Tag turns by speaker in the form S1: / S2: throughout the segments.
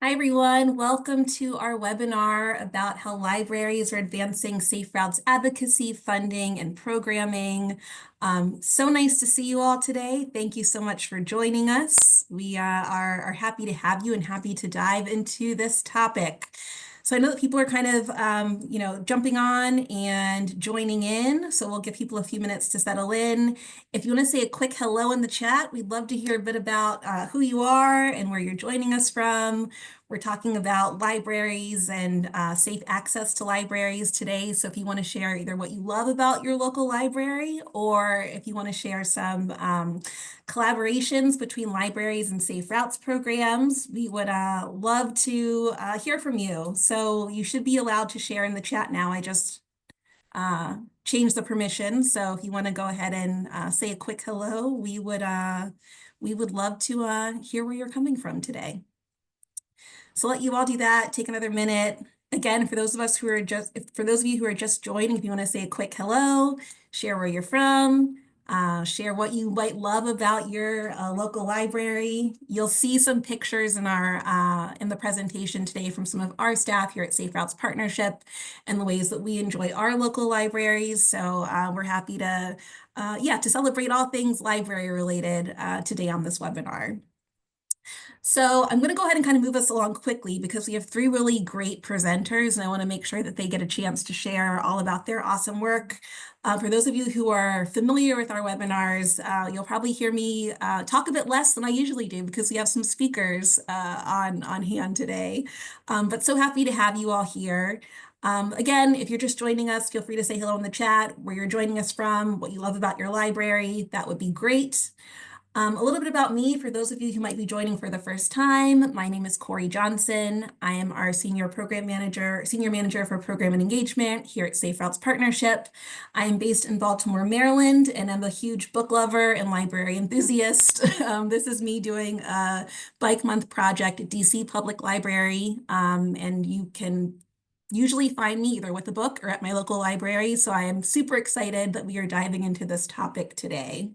S1: Hi, everyone. Welcome to our webinar about how libraries are advancing safe routes advocacy, funding, and programming. So nice to see you all today. Thank you so much for joining us. We are happy to have you and happy to dive into this topic. So I know that people are kind of, jumping on and joining in. So we'll give people a few minutes to settle in. If you want to say a quick hello in the chat, we'd love to hear a bit about who you are and where you're joining us from. We're talking about libraries and safe access to libraries today. So if you want to share either what you love about your local library, or if you want to share some collaborations between libraries and safe routes programs, we would love to hear from you. So you should be allowed to share in the chat now. I just changed the permission. So if you want to go ahead and say a quick hello, we would love to hear where you're coming from today. So let you all do that. Take another minute. Again, for those of you who are just joining, if you want to say a quick hello, share where you're from, share what you might love about your local library. You'll see some pictures in the presentation today from some of our staff here at Safe Routes Partnership and the ways that we enjoy our local libraries. So we're happy to celebrate all things library related today on this webinar. So I'm going to go ahead and kind of move us along quickly because we have three really great presenters, and I want to make sure that they get a chance to share all about their awesome work. For those of you who are familiar with our webinars, you'll probably hear me talk a bit less than I usually do because we have some speakers on hand today. But so happy to have you all here. Again, if you're just joining us, feel free to say hello in the chat, where you're joining us from, what you love about your library. That would be great. A little bit about me for those of you who might be joining for the first time. My name is Corey Johnson. I am our senior manager for program and engagement here at Safe Routes Partnership. I am based in Baltimore, Maryland, and I'm a huge book lover and library enthusiast. This is me doing a Bike Month project at DC Public Library, and you can usually find me either with a book or at my local library. So I am super excited that we are diving into this topic today.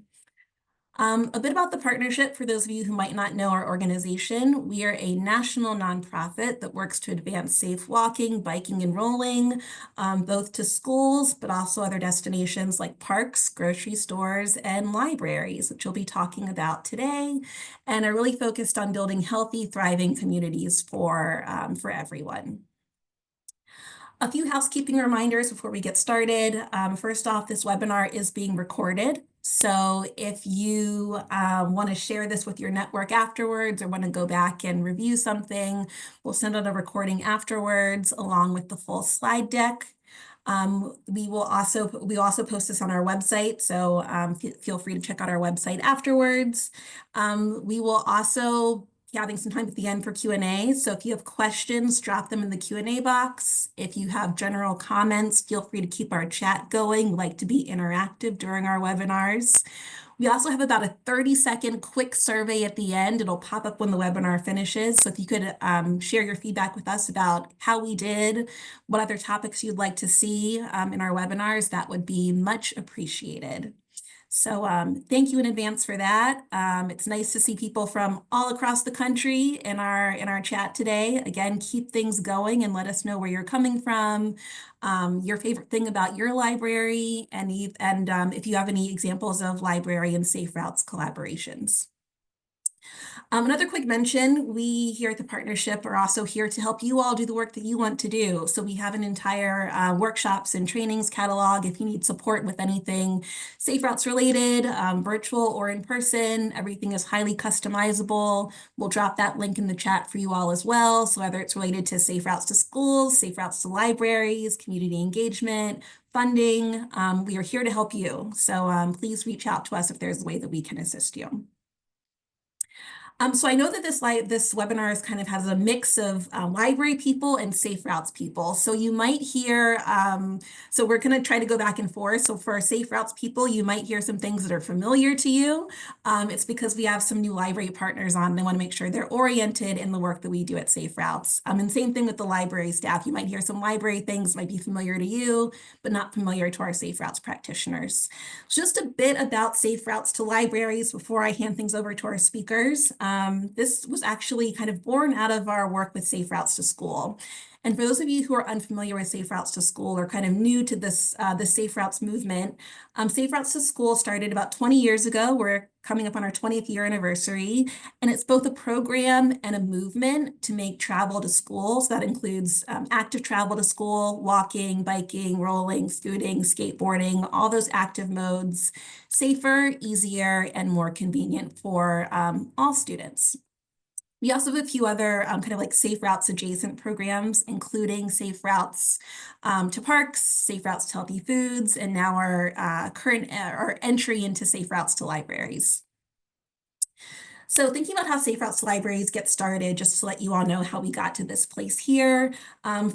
S1: A bit about the partnership for those of you who might not know our organization. We are a national nonprofit that works to advance safe walking, biking, and rolling, both to schools, but also other destinations like parks, grocery stores, and libraries, which we'll be talking about today, and are really focused on building healthy, thriving communities for everyone. A few housekeeping reminders before we get started. First off, this webinar is being recorded. So if you want to share this with your network afterwards or want to go back and review something, we'll send out a recording afterwards along with the full slide deck. We also post this on our website, so feel free to check out our website afterwards. We will also having some time at the end for Q&A. So if you have questions, drop them in the Q&A box. If you have general comments, feel free to keep our chat going. We like to be interactive during our webinars. We also have about a 30-second quick survey at the end. It'll pop up when the webinar finishes. So if you could share your feedback with us about how we did, what other topics you'd like to see in our webinars, that would be much appreciated. So thank you in advance for that. It's nice to see people from all across the country in our chat today. Again, keep things going and let us know where you're coming from, your favorite thing about your library, and if you have any examples of library and Safe Routes collaborations. Another quick mention, we here at the partnership are also here to help you all do the work that you want to do. So we have an entire workshops and trainings catalog if you need support with anything Safe Routes related, virtual or in person. Everything is highly customizable. We'll drop that link in the chat for you all as well. So whether it's related to Safe Routes to schools, Safe Routes to libraries, community engagement, funding, we are here to help you. So please reach out to us if there's a way that we can assist you. So I know that this webinar has a mix of library people and Safe Routes people. So you might hear, so we're going to try to go back and forth. So for our Safe Routes people, you might hear some things that are familiar to you. It's because we have some new library partners on. They want to make sure they're oriented in the work that we do at Safe Routes. And same thing with the library staff. You might hear some library things might be familiar to you, but not familiar to our Safe Routes practitioners. Just a bit about Safe Routes to libraries before I hand things over to our speakers. This was actually kind of born out of our work with Safe Routes to School. And for those of you who are unfamiliar with Safe Routes to School or kind of new to this the Safe Routes movement, Safe Routes to School started about 20 years ago. We're coming up on our 20th year anniversary, and it's both a program and a movement to make travel to school. So that includes active travel to school, walking, biking, rolling, scooting, skateboarding, all those active modes, safer, easier, and more convenient for all students. We also have a few other kind of like Safe Routes adjacent programs, including Safe Routes to Parks, Safe Routes to Healthy Foods, and now our current our entry into Safe Routes to Libraries. So thinking about how Safe Routes to Libraries get started, just to let you all know how we got to this place here.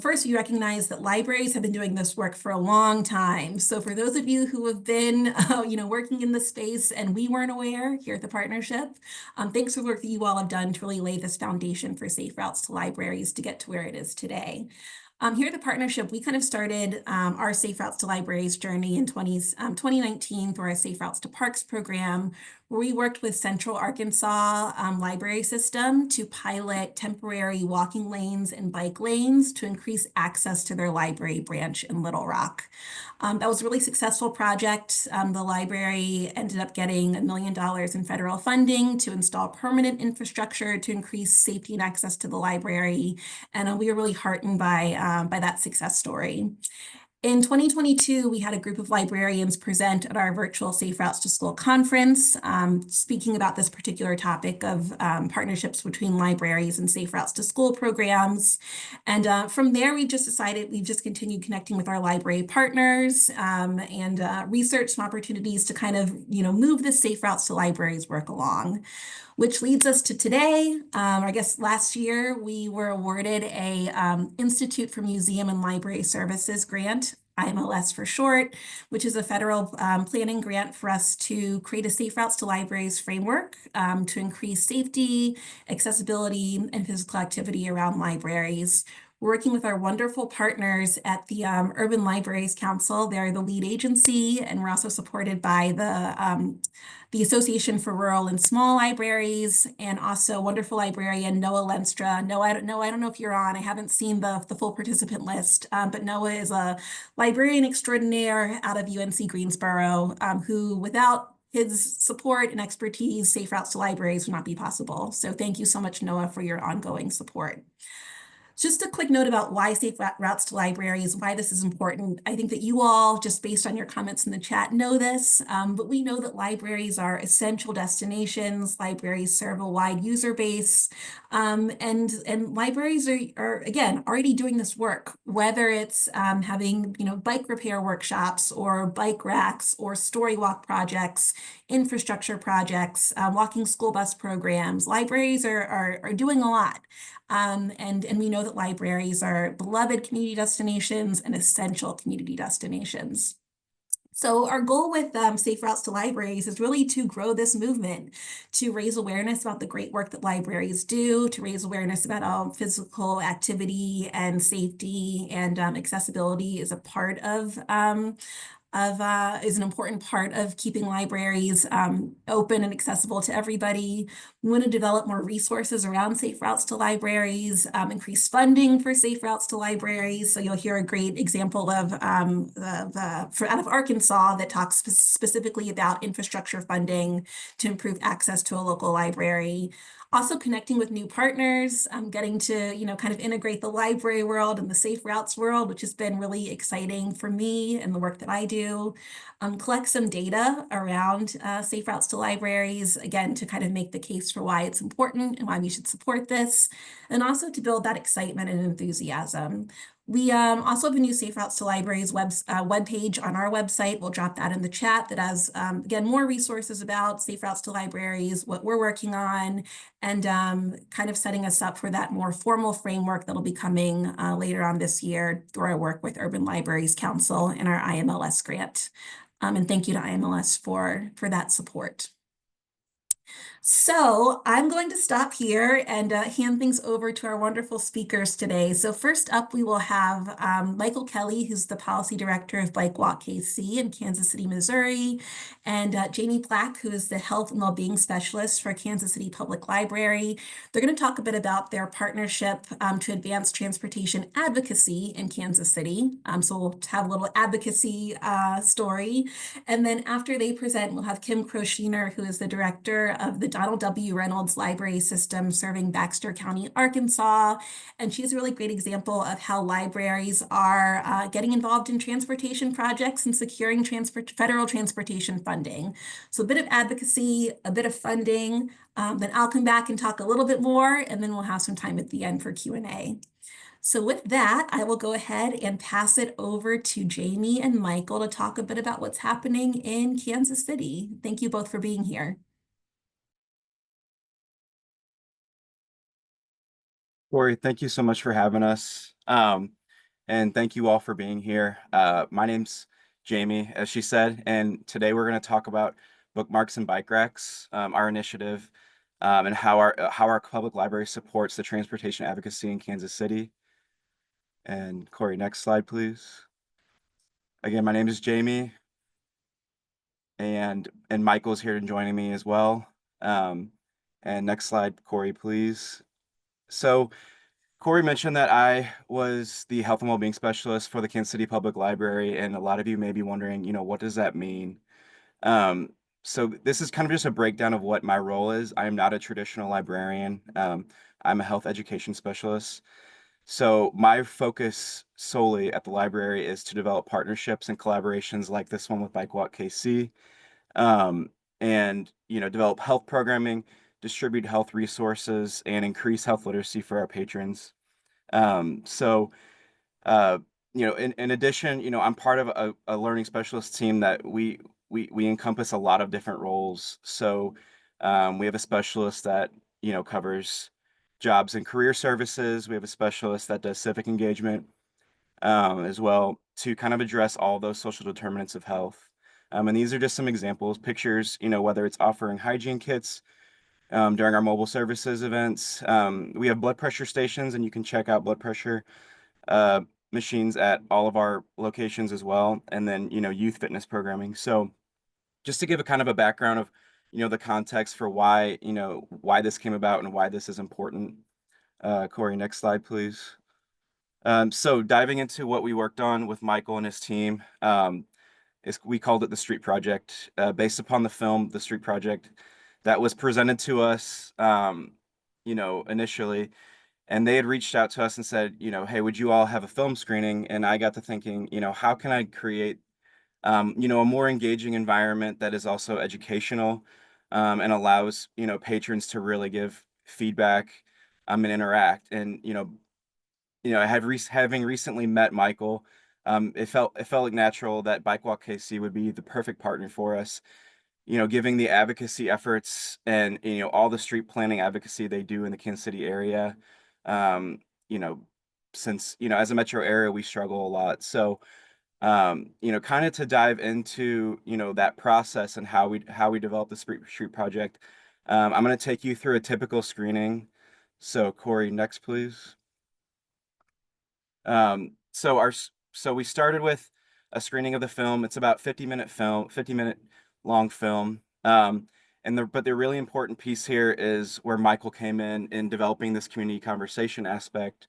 S1: First, we recognize that libraries have been doing this work for a long time. So for those of you who have been working in this space and we weren't aware here at the partnership, thanks for the work that you all have done to really lay this foundation for Safe Routes to Libraries to get to where it is today. Here at the partnership, we kind of started our Safe Routes to Libraries journey in 2019 through our Safe Routes to Parks program, where we worked with Central Arkansas Library System to pilot temporary walking lanes and bike lanes to increase access to their library branch in Little Rock. That was a really successful project. The library ended up getting $1 million in federal funding to install permanent infrastructure to increase safety and access to the library. And we were really heartened by that success story. In 2022, we had a group of librarians present at our virtual Safe Routes to School conference, speaking about this particular topic of partnerships between libraries and Safe Routes to School programs. And from there, we've just continued connecting with our library partners and research some opportunities to kind of, move the Safe Routes to Libraries work along. Which leads us to today. I guess last year we were awarded a Institute for Museum and Library Services grant, IMLS for short, which is a federal planning grant for us to create a Safe Routes to Libraries framework to increase safety, accessibility, and physical activity around libraries. We're working with our wonderful partners at the Urban Libraries Council. They're the lead agency, and we're also supported by the Association for Rural and Small Libraries, and also wonderful librarian Noah Lenstra. Noah, I don't know if you're on. I haven't seen the full participant list, but Noah is a librarian extraordinaire out of UNC Greensboro, who without his support and expertise, Safe Routes to Libraries would not be possible. So thank you so much, Noah, for your ongoing support. Just a quick note about why Safe Routes to Libraries, why this is important. I think that you all, just based on your comments in the chat, know this, but we know that libraries are essential destinations. Libraries serve a wide user base, and libraries are again already doing this work, whether it's having bike repair workshops or bike racks or story walk projects, infrastructure projects, walking school bus programs. Libraries are doing a lot. And we know that libraries are beloved community destinations and essential community destinations. So our goal with Safe Routes to Libraries is really to grow this movement, to raise awareness about the great work that libraries do, to raise awareness about physical activity and safety and accessibility is a part of is an important part of keeping libraries open and accessible to everybody. We want to develop more resources around Safe Routes to Libraries, increase funding for Safe Routes to Libraries. So you'll hear a great example of out of Arkansas that talks specifically about infrastructure funding to improve access to a local library. Also connecting with new partners, getting to, kind of integrate the library world and the Safe Routes world, which has been really exciting for me and the work that I do. Collect some data around Safe Routes to Libraries, again, to kind of make the case for why it's important and why we should support this, and also to build that excitement and enthusiasm. We also have a new Safe Routes to Libraries webpage on our website. We'll drop that in the chat that has, again, more resources about Safe Routes to Libraries, what we're working on, and kind of setting us up for that more formal framework that'll be coming later on this year through our work with Urban Libraries Council and our IMLS grant. And thank you to IMLS for that support. So I'm going to stop here and hand things over to our wonderful speakers today. So first up, we will have Michael Kelly, who's the Policy Director of Bike Walk KC in Kansas City, Missouri, and Jamie Black, who is the Health and Wellbeing Specialist for Kansas City Public Library. They're going to talk a bit about their partnership to advance transportation advocacy in Kansas City. So we'll have a little advocacy story. And then after they present, we'll have Kim Croshiner, who is the director of the Donald W. Reynolds Library System serving Baxter County, Arkansas. And she's a really great example of how libraries are getting involved in transportation projects and securing federal transportation funding. So a bit of advocacy, a bit of funding, then I'll come back and talk a little bit more, and then we'll have some time at the end for Q&A. So with that, I will go ahead and pass it over to Jamie and Michael to talk a bit about what's happening in Kansas City. Thank you both for being here.
S2: Corey, thank you so much for having us. And thank you all for being here. My name's Jamie, as she said, and today we're going to talk about bookmarks and bike racks, our initiative, and how our public library supports the transportation advocacy in Kansas City. And Corey, next slide, please. Again, my name is Jamie, and Michael's here and joining me as well. And next slide, Corey, please. So Corey mentioned that I was the health and wellbeing specialist for the Kansas City Public Library, and a lot of you may be wondering, what does that mean? Um, so this is kind of just a breakdown of what my role is. I am not a traditional librarian. I'm a health education specialist. So my focus solely at the library is to develop partnerships and collaborations like this one with Bike Walk KC, and develop health programming, distribute health resources, and increase health literacy for our patrons. So, uh, in addition, I'm part of a learning specialist team that we encompass a lot of different roles. So, we have a specialist that, covers jobs and career services. We have a specialist that does civic engagement, as well to kind of address all those social determinants of health. And these are just some examples, pictures, whether it's offering hygiene kits, during our mobile services events. We have blood pressure stations, and you can check out blood pressure uh, machines at all of our locations as well. And then, youth fitness programming. So just to give a kind of a background of, the context for why this came about and why this is important. Corey, next slide, please. So diving into what we worked on with Michael and his team, we called it the Street Project, based upon the film The Street Project that was presented to us, initially. And they had reached out to us and said, hey, would you all have a film screening? And I got to thinking, how can I create, a more engaging environment that is also educational, and allows, patrons to really give feedback, and interact. And, having recently met Michael, it felt like natural that Bike Walk KC would be the perfect partner for us. Giving the advocacy efforts and all the street planning advocacy they do in the Kansas City area. Um, you know, since as a metro area we struggle a lot. So kind of to dive into that process and how we develop the street project. I'm going to take you through a typical screening. So Corey, next please. So we started with a screening of the film. It's about 50-minute long film. But the really important piece here is where Michael came in developing this community conversation aspect,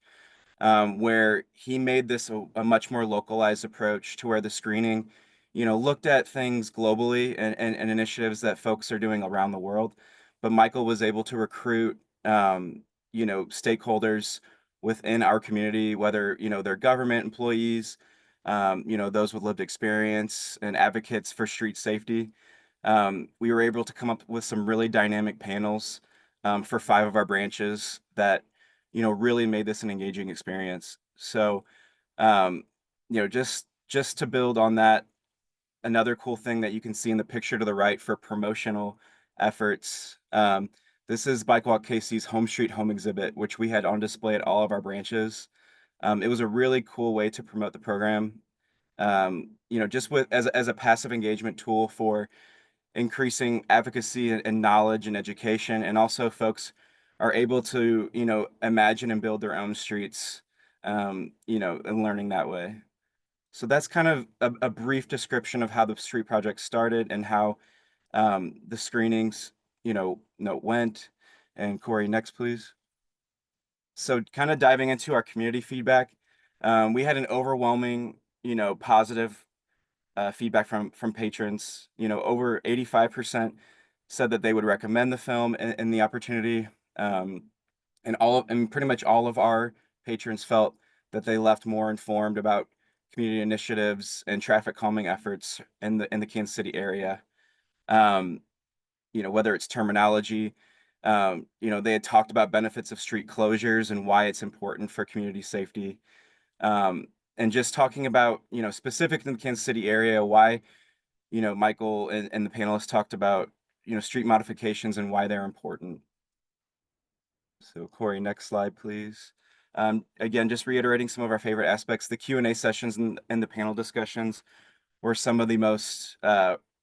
S2: where he made this a much more localized approach to where the screening, looked at things globally and initiatives that folks are doing around the world. But Michael was able to recruit, stakeholders within our community, whether, they're government employees, those with lived experience and advocates for street safety. We were able to come up with some really dynamic panels, for 5 of our branches that really made this an engaging experience. So, um, just to build on that, another cool thing that you can see in the picture to the right for promotional efforts. This is Bike Walk KC's Home Street Home exhibit, which we had on display at all of our branches. It was a really cool way to promote the program. Just as a passive engagement tool for increasing advocacy and knowledge and education, and also folks are able to, imagine and build their own streets, and learning that way. So that's kind of a brief description of how the street project started and how the screenings, went. And Corey, next, please. So kind of diving into our community feedback, we had an overwhelming, positive feedback from patrons. Over 85% said that they would recommend the film and the opportunity. And pretty much all of our patrons felt that they left more informed about community initiatives and traffic calming efforts in the Kansas City area. Um, whether it's terminology, they had talked about benefits of street closures and why it's important for community safety. And just talking about, specific in the Kansas City area, why, Michael and the panelists talked about, street modifications and why they're important. So Corey, next slide, please. Again, just reiterating some of our favorite aspects, the Q&A sessions and the panel discussions were some of the most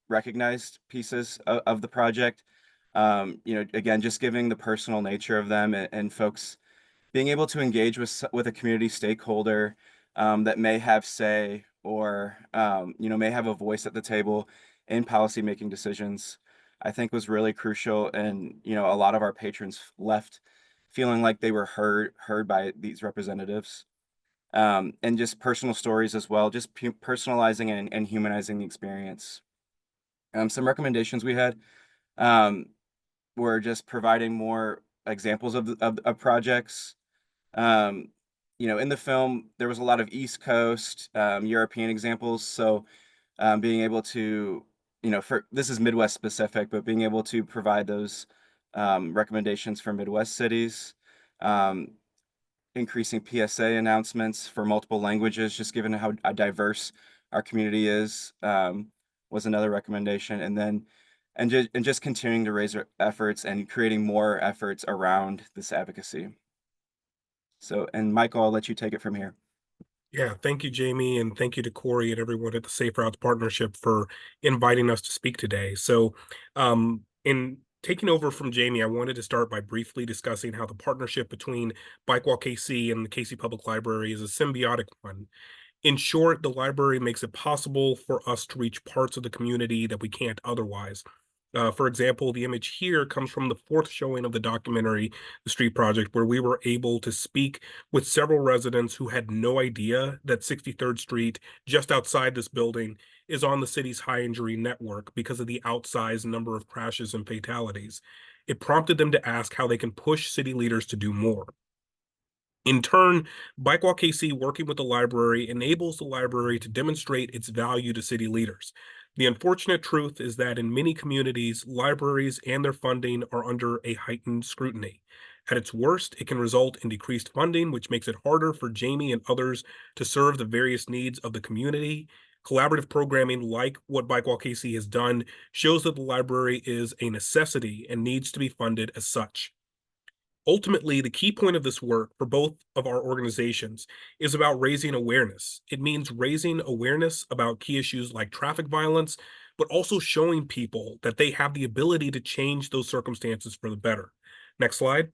S2: recognized pieces of the project. Again, just giving the personal nature of them and folks being able to engage with a community stakeholder that may have say or may have a voice at the table in policy making decisions, I think was really crucial. And a lot of our patrons left feeling like they were heard by these representatives. And just personal stories as well, just personalizing and humanizing the experience. Some recommendations we had were just providing more examples of projects. In the film, there was a lot of East Coast, European examples. So being able to, this is Midwest specific, but being able to provide those recommendations for Midwest cities. Increasing PSA announcements for multiple languages, just given how diverse our community is, was another recommendation. And just continuing to raise our efforts and creating more efforts around this advocacy. So, and Michael, I'll let you take it from here.
S3: Yeah, thank you, Jamie, and thank you to Corey and everyone at the Safe Routes Partnership for inviting us to speak today. So, in taking over from Jamie, I wanted to start by briefly discussing how the partnership between Bike Walk KC and the KC Public Library is a symbiotic one. In short, the library makes it possible for us to reach parts of the community that we can't otherwise. For example, the image here comes from the fourth showing of the documentary, The Street Project, where we were able to speak with several residents who had no idea that 63rd Street, just outside this building, is on the city's high injury network because of the outsized number of crashes and fatalities. It prompted them to ask how they can push city leaders to do more. In turn, Bike Walk KC working with the library enables the library to demonstrate its value to city leaders. The unfortunate truth is that in many communities, libraries and their funding are under a heightened scrutiny. At its worst, it can result in decreased funding, which makes it harder for Jamie and others to serve the various needs of the community. Collaborative programming like what Bike Walk KC has done shows that the library is a necessity and needs to be funded as such. Ultimately, the key point of this work for both of our organizations is about raising awareness. It means raising awareness about key issues like traffic violence, but also showing people that they have the ability to change those circumstances for the better. Next slide.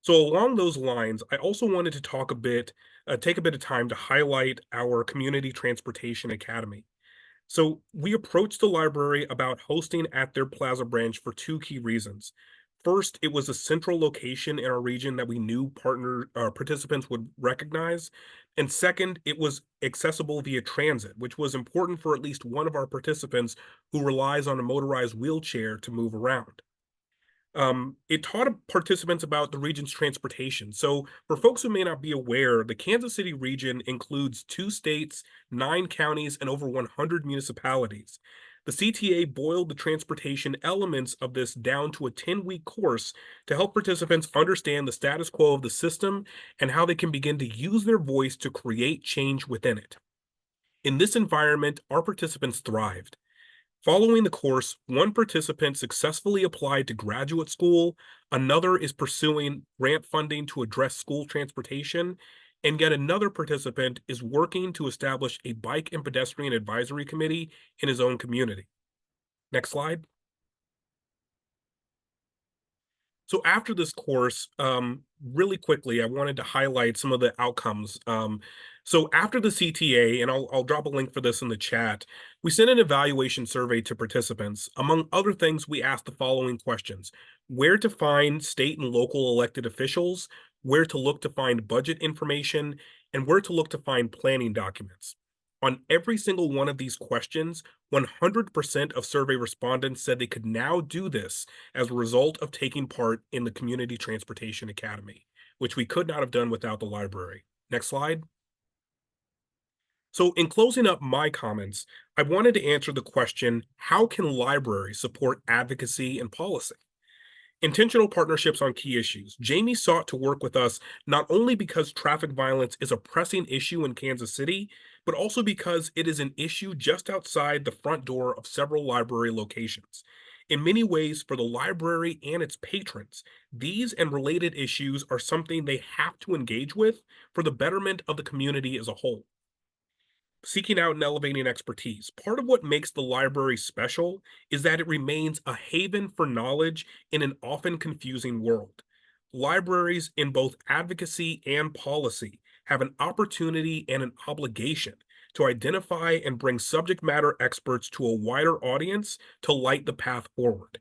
S3: So along those lines, I also wanted to take a bit of time to highlight our Community Transportation Academy. So we approached the library about hosting at their Plaza branch for two key reasons. First, it was a central location in our region that we knew participants would recognize. And second, it was accessible via transit, which was important for at least one of our participants who relies on a motorized wheelchair to move around. It taught participants about the region's transportation. So for folks who may not be aware, the Kansas City region includes 2 states, 9 counties, and over 100 municipalities. The CTA boiled the transportation elements of this down to a 10-week course to help participants understand the status quo of the system and how they can begin to use their voice to create change within it. In this environment, our participants thrived. Following the course, one participant successfully applied to graduate school, another is pursuing grant funding to address school transportation, And yet another participant is working to establish a bike and pedestrian advisory committee in his own community. Next slide. So after this course, really quickly, I wanted to highlight some of the outcomes. So after the CTA, and I'll drop a link for this in the chat, we sent an evaluation survey to participants. Among other things, we asked the following questions: where to find state and local elected officials, where to look to find budget information, and where to look to find planning documents. On every single one of these questions, 100% of survey respondents said they could now do this as a result of taking part in the Community Transportation Academy, which we could not have done without the library. Next slide. So in closing up my comments, I wanted to answer the question, how can libraries support advocacy and policy? Intentional partnerships on key issues. Jamie sought to work with us not only because traffic violence is a pressing issue in Kansas City, but also because it is an issue just outside the front door of several library locations. In many ways, for the library and its patrons, these and related issues are something they have to engage with for the betterment of the community as a whole. Seeking out and elevating expertise. Part of what makes the library special is that it remains a haven for knowledge in an often confusing world. Libraries in both advocacy and policy have an opportunity and an obligation to identify and bring subject matter experts to a wider audience to light the path forward.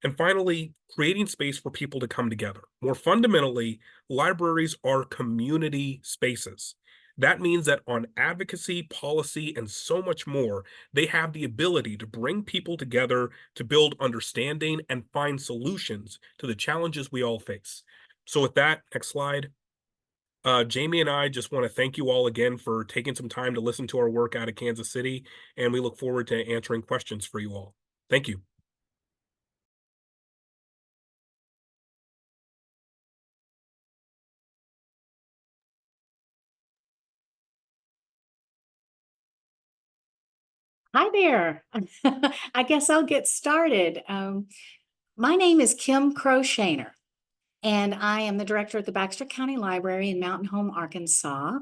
S3: And finally, creating space for people to come together. More fundamentally, libraries are community spaces. That means that on advocacy, policy, and so much more, they have the ability to bring people together to build understanding and find solutions to the challenges we all face. So with that, next slide. Jamie and I just want to thank you all again for taking some time to listen to our work out of Kansas City, and we look forward to answering questions for you all. Thank you.
S4: Hi there. I guess I'll get started. My name is Kim Croshaner, and I am the director at the Baxter County Library in Mountain Home, Arkansas.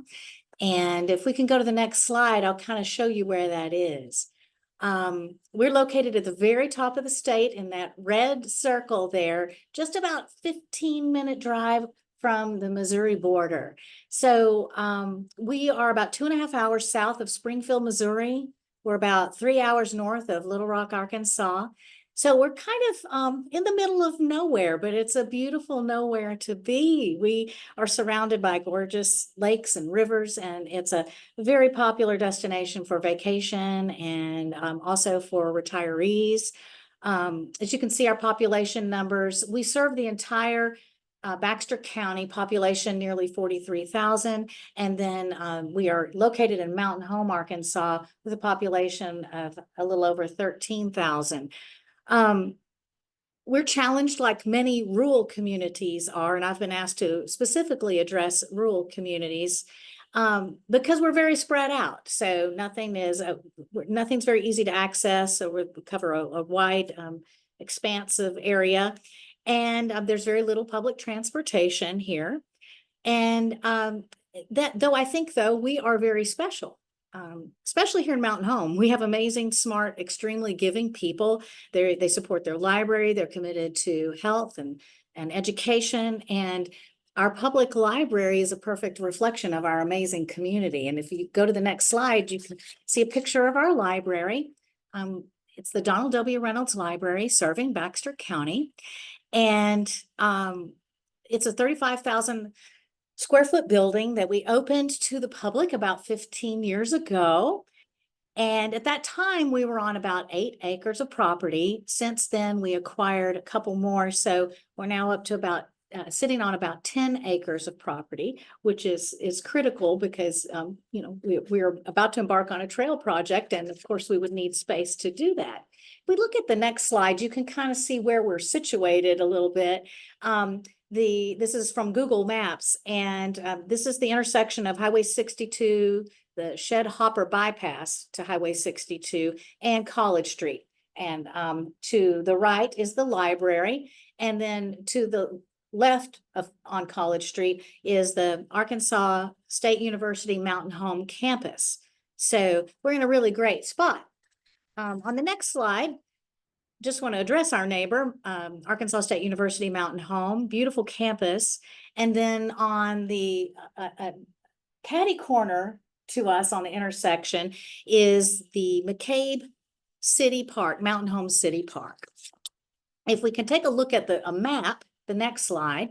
S4: And if we can go to the next slide, I'll kind of show you where that is. We're located at the very top of the state in that red circle there, just about 15-minute drive from the Missouri border. So we are about 2.5 hours south of Springfield, Missouri. We're about 3 hours north of Little Rock, Arkansas. So we're kind of in the middle of nowhere, but it's a beautiful nowhere to be. We are surrounded by gorgeous lakes and rivers, and it's a very popular destination for vacation and also for retirees. As you can see, our population numbers, we serve the entire Baxter County population, nearly 43,000. And then we are located in Mountain Home, Arkansas, with a population of a little over 13,000. We're challenged like many rural communities are, and I've been asked to specifically address rural communities because we're very spread out. So nothing's very easy to access. So we cover a wide expansive area. And there's very little public transportation here. And that, though, I think, though, we are very special, especially here in Mountain Home. We have amazing, smart, extremely giving people. They support their library. They're committed to health and education. And our public library is a perfect reflection of our amazing community. And if you go to the next slide, you can see a picture of our library. It's the Donald W. Reynolds Library serving Baxter County. And it's a 35,000 square foot building that we opened to the public about 15 years ago. And at that time, we were on about 8 acres of property. Since then, we acquired a couple more. So we're now up to about sitting on about 10 acres of property, which is critical because, we're about to embark on a trail project. And of course, we would need space to do that. If we look at the next slide, you can kind of see where we're situated a little bit. This is from Google Maps, and this is the intersection of Highway 62, the Shed Hopper bypass to Highway 62, and College Street. And to the right is the library, and then to the left of on College Street is the Arkansas State University Mountain Home campus. So we're in a really great spot. On the next slide, just want to address our neighbor, Arkansas State University Mountain Home, beautiful campus. And then on the catty corner to us on the intersection is the McCabe City Park, Mountain Home City Park. If we can take a look at a map, the next slide,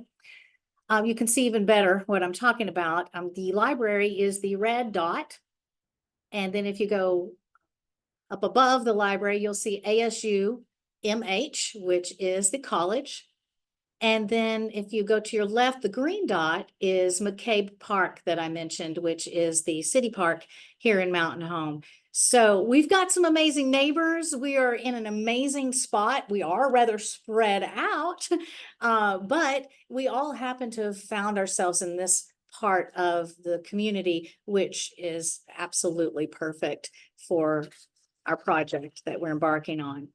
S4: you can see even better what I'm talking about. The library is the red dot. And then if you go up above the library, you'll see ASU MH, which is the college. And then if you go to your left, the green dot is McCabe Park that I mentioned, which is the city park here in Mountain Home. So we've got some amazing neighbors. We are in an amazing spot. We are rather spread out, but we all happen to have found ourselves in this part of the community, which is absolutely perfect for our project that we're embarking on.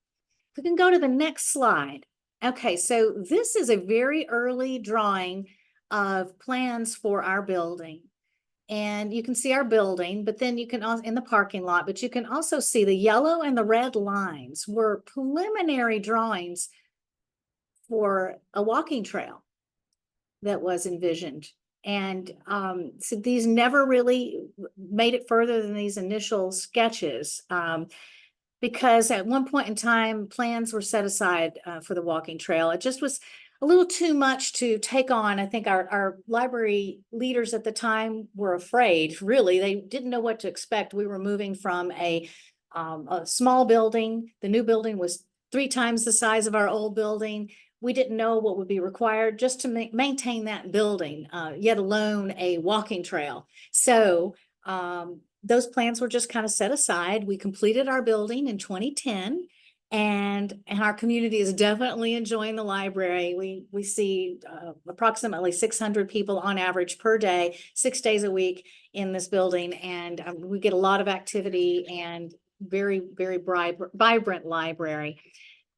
S4: We can go to the next slide. Okay, so this is a very early drawing of plans for our building. And you can see our building, but then you can also in the parking lot, but you can also see the yellow and the red lines were preliminary drawings for a walking trail that was envisioned. And so these never really made it further than these initial sketches. Because at one point in time, plans were set aside for the walking trail. It just was a little too much to take on. I think our library leaders at the time were afraid, really. They didn't know what to expect. We were moving from a small building. The new building was 3 times the size of our old building. We didn't know what would be required just to maintain that building, yet alone a walking trail. So those plans were just kind of set aside. We completed our building in 2010, and our community is definitely enjoying the library. We see approximately 600 people on average per day, 6 days a week in this building, and we get a lot of activity and very, very vibrant library.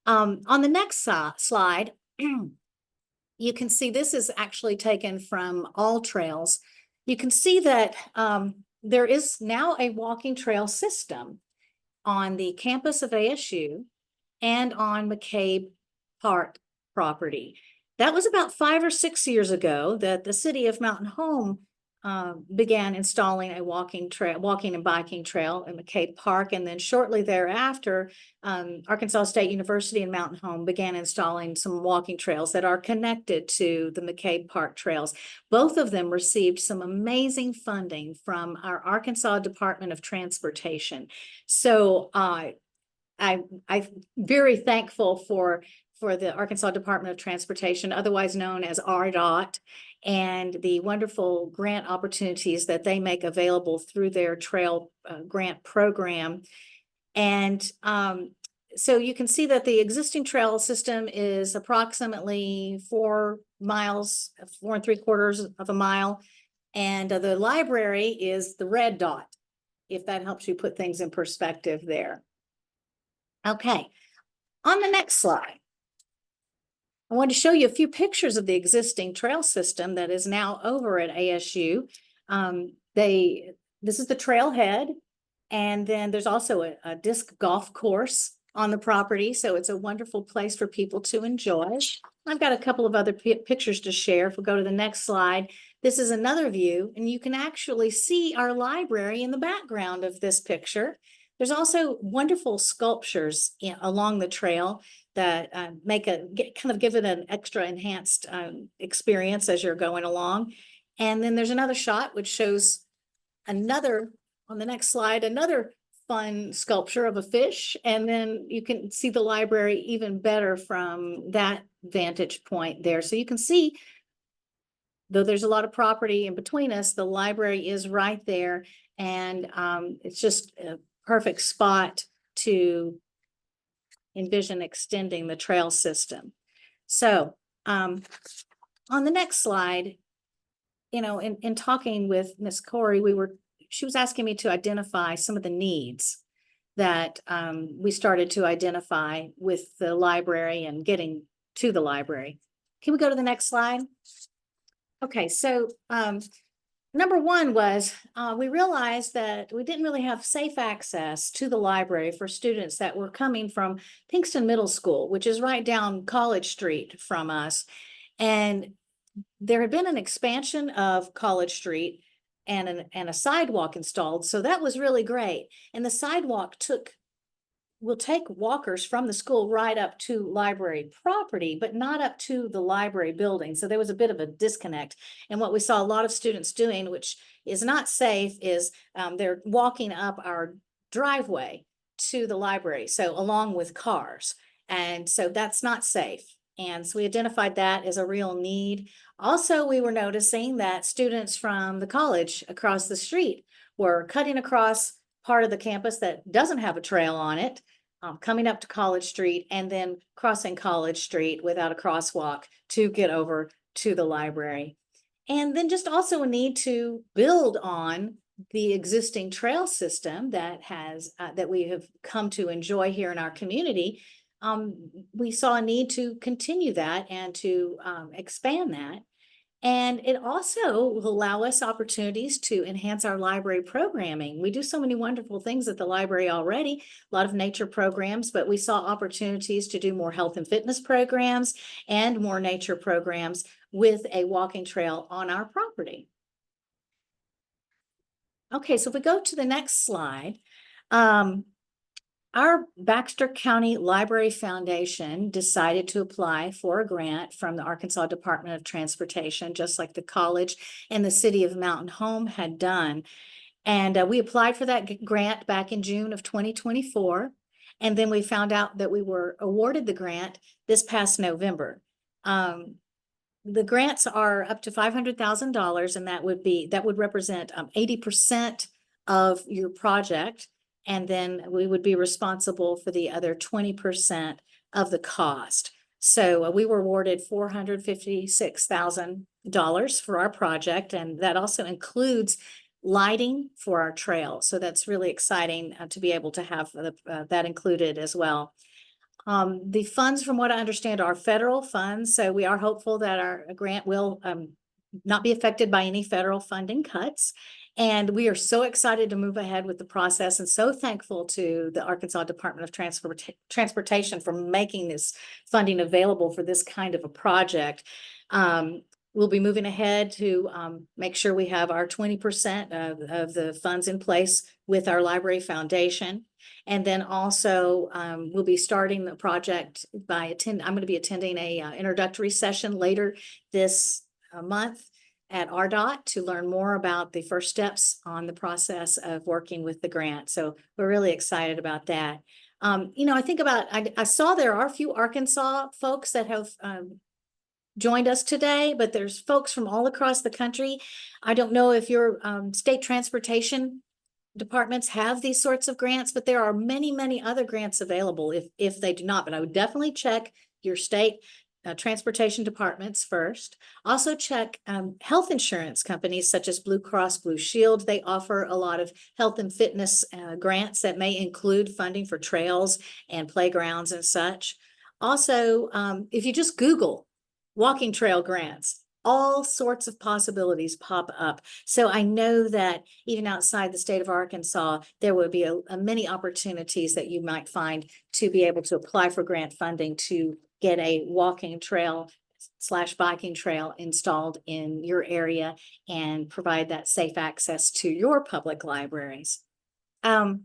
S4: On the next slide, you can see this is actually taken from All Trails. You can see that there is now a walking trail system on the campus of ASU and on McCabe Park property. That was about 5 or 6 years ago that the city of Mountain Home began installing a walking and biking trail in McCabe Park. And then shortly thereafter, Arkansas State University and Mountain Home began installing some walking trails that are connected to the McCabe Park trails. Both of them received some amazing funding from our Arkansas Department of Transportation. So I'm very thankful for the Arkansas Department of Transportation, otherwise known as RDOT, and the wonderful grant opportunities that they make available through their trail grant program. And so you can see that the existing trail system is approximately 4 miles, 4 3/4 of a mile. And the library is the red dot, if that helps you put things in perspective there. Okay, on the next slide, I want to show you a few pictures of the existing trail system that is now over at ASU. This is the trailhead, and then there's also a disc golf course on the property, so it's a wonderful place for people to enjoy. I've got a couple of other pictures to share. If we go to the next slide, this is another view, and you can actually see our library in the background of this picture. There's also wonderful sculptures along the trail that give it an extra enhanced experience as you're going along. And then there's another shot which shows on the next slide, another fun sculpture of a fish. And then you can see the library even better from that vantage point there. So you can see, though there's a lot of property in between us, the library is right there. And it's just a perfect spot to envision extending the trail system. So on the next slide, in talking with Miss Corey, she was asking me to identify some of the needs that we started to identify with the library and getting to the library. Can we go to the next slide? Okay, so number one was we realized that we didn't really have safe access to the library for students that were coming from Pinkston Middle School, which is right down College Street from us. And there had been an expansion of College Street and a sidewalk installed. So that was really great. And the sidewalk will take walkers from the school right up to library property, but not up to the library building. So there was a bit of a disconnect. And what we saw a lot of students doing, which is not safe, is they're walking up our driveway to the library, so along with cars. And so that's not safe. And so we identified that as a real need. Also, we were noticing that students from the college across the street were cutting across part of the campus that doesn't have a trail on it, coming up to College Street and then crossing College Street without a crosswalk to get over to the library. And then just also a need to build on the existing trail system that we have come to enjoy here in our community. We saw a need to continue that and to expand that. And it also will allow us opportunities to enhance our library programming. We do so many wonderful things at the library already, a lot of nature programs, but we saw opportunities to do more health and fitness programs and more nature programs with a walking trail on our property. Okay, so if we go to the next slide, our Baxter County Library Foundation decided to apply for a grant from the Arkansas Department of Transportation, just like the college and the city of Mountain Home had done. And we applied for that grant back in June of 2024. And then we found out that we were awarded the grant this past November. The grants are up to $500,000, and that would represent 80% of your project. And then we would be responsible for the other 20% of the cost. So we were awarded $456,000 for our project, and that also includes lighting for our trail. So that's really exciting to be able to have that included as well. The funds, from what I understand, are federal funds. So we are hopeful that our grant will not be affected by any federal funding cuts. And we are so excited to move ahead with the process, and so thankful to the Arkansas Department of Transportation for making this funding available for this kind of a project. We'll be moving ahead to make sure we have our 20% of the funds in place with our library foundation. And then also we'll be starting the project I'm going to be attending a introductory session later this month at RDOT to learn more about the first steps on the process of working with the grant. So we're really excited about that. I think I saw there are a few Arkansas folks that have joined us today, but there's folks from all across the country. I don't know if your state transportation departments have these sorts of grants, but there are many, many other grants available if they do not. But I would definitely check your state transportation departments first. Also check health insurance companies such as Blue Cross Blue Shield. They offer a lot of health and fitness grants that may include funding for trails and playgrounds and such. Also, if you just Google walking trail grants, all sorts of possibilities pop up. So I know that even outside the state of Arkansas, there would be many opportunities that you might find to be able to apply for grant funding to get a walking trail / biking trail installed in your area and provide that safe access to your public libraries. I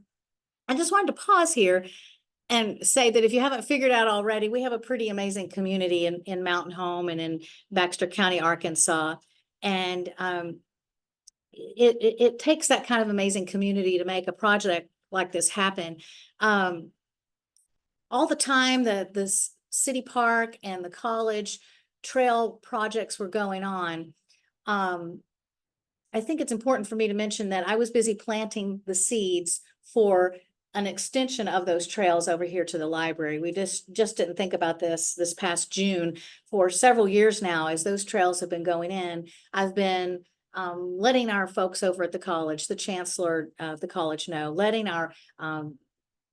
S4: just wanted to pause here and say that if you haven't figured out already, we have a pretty amazing community in Mountain Home and in Baxter County, Arkansas. And it takes that kind of amazing community to make a project like this happen. All the time the city park and the college trail projects were going on. I think it's important for me to mention that I was busy planting the seeds for an extension of those trails over here to the library. We just didn't think about this past June. For several years now, as those trails have been going in, I've been letting our folks over at the college, the chancellor of the college know, letting our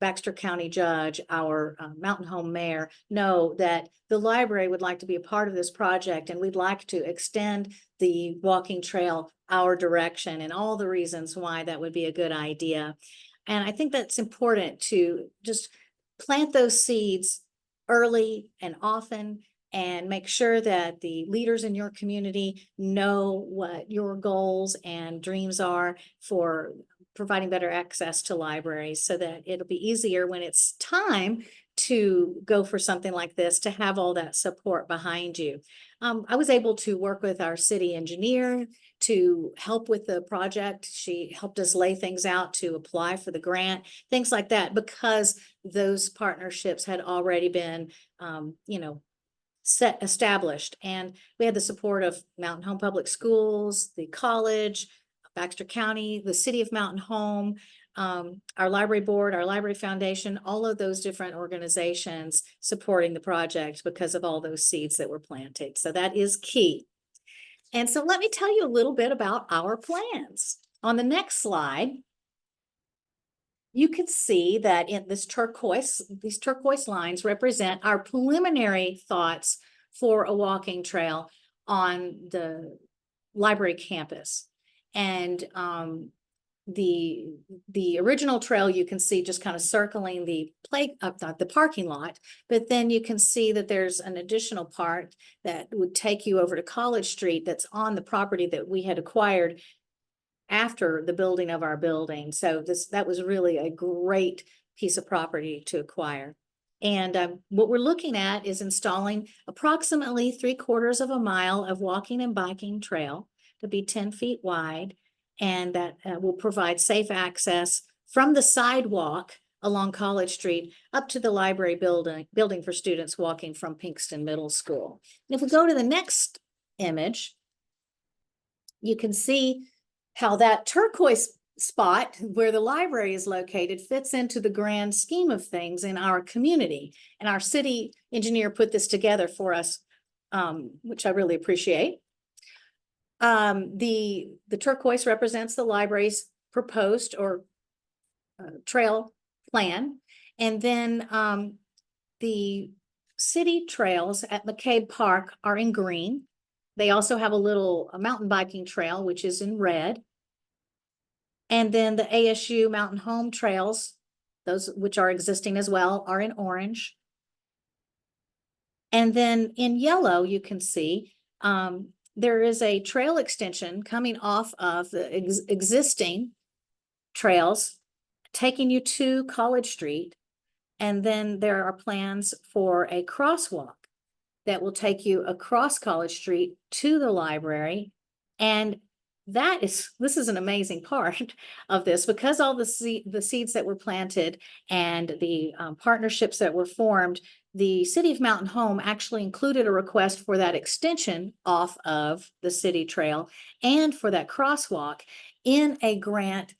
S4: Baxter County judge, our Mountain Home mayor know that the library would like to be a part of this project, and we'd like to extend the walking trail our direction, and all the reasons why that would be a good idea. And I think that's important to just plant those seeds early and often, and make sure that the leaders in your community know what your goals and dreams are for providing better access to libraries, so that it'll be easier when it's time to go for something like this, to have all that support behind you. I was able to work with our city engineer to help with the project. She helped us lay things out to apply for the grant, things like that, because those partnerships had already been, established. And we had the support of Mountain Home Public Schools, the college, Baxter County, the city of Mountain Home, our library board, our library foundation, all of those different organizations supporting the project because of all those seeds that were planted. So that is key. And so let me tell you a little bit about our plans. On the next slide, you can see that in this these turquoise lines represent our preliminary thoughts for a walking trail on the library campus. And the original trail, you can see just kind of circling the parking lot, but then you can see that there's an additional part that would take you over to College Street that's on the property that we had acquired after the building of our building. So that was really a great piece of property to acquire. And what we're looking at is installing approximately 3/4 of a mile of walking and biking trail to be 10 feet wide, and that will provide safe access from the sidewalk along College Street up to the library building for students walking from Pinkston Middle School. And if we go to the next image, you can see how that turquoise spot where the library is located fits into the grand scheme of things in our community. And our city engineer put this together for us, which I really appreciate. The turquoise represents the library's proposed or trail plan. And then the city trails at McCabe Park are in green. They also have a mountain biking trail, which is in red. And then the ASU Mountain Home trails, those which are existing as well, are in orange. And then in yellow, you can see there is a trail extension coming off of the existing trails, taking you to College Street. And then there are plans for a crosswalk that will take you across College Street to the library. And this is an amazing part of this, because all the seeds that were planted and the partnerships that were formed, the city of Mountain Home actually included a request for that extension off of the city trail and for that crosswalk in a grant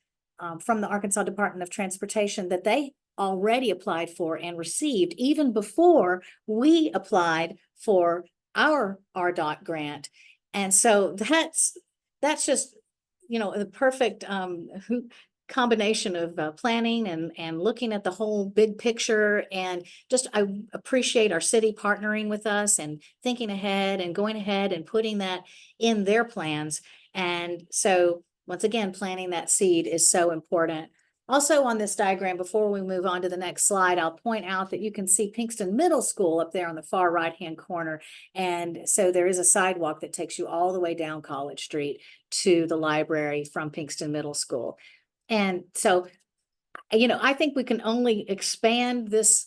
S4: from the Arkansas Department of Transportation that they already applied for and received even before we applied for our RDOT grant. And so that's just, the perfect combination of planning and looking at the whole big picture. And just, I appreciate our city partnering with us and thinking ahead and going ahead and putting that in their plans. And so once again, planting that seed is so important. Also on this diagram, before we move on to the next slide, I'll point out that you can see Pinkston Middle School up there on the far right-hand corner. And so there is a sidewalk that takes you all the way down College Street to the library from Pinkston Middle School. And so, I think we can only expand this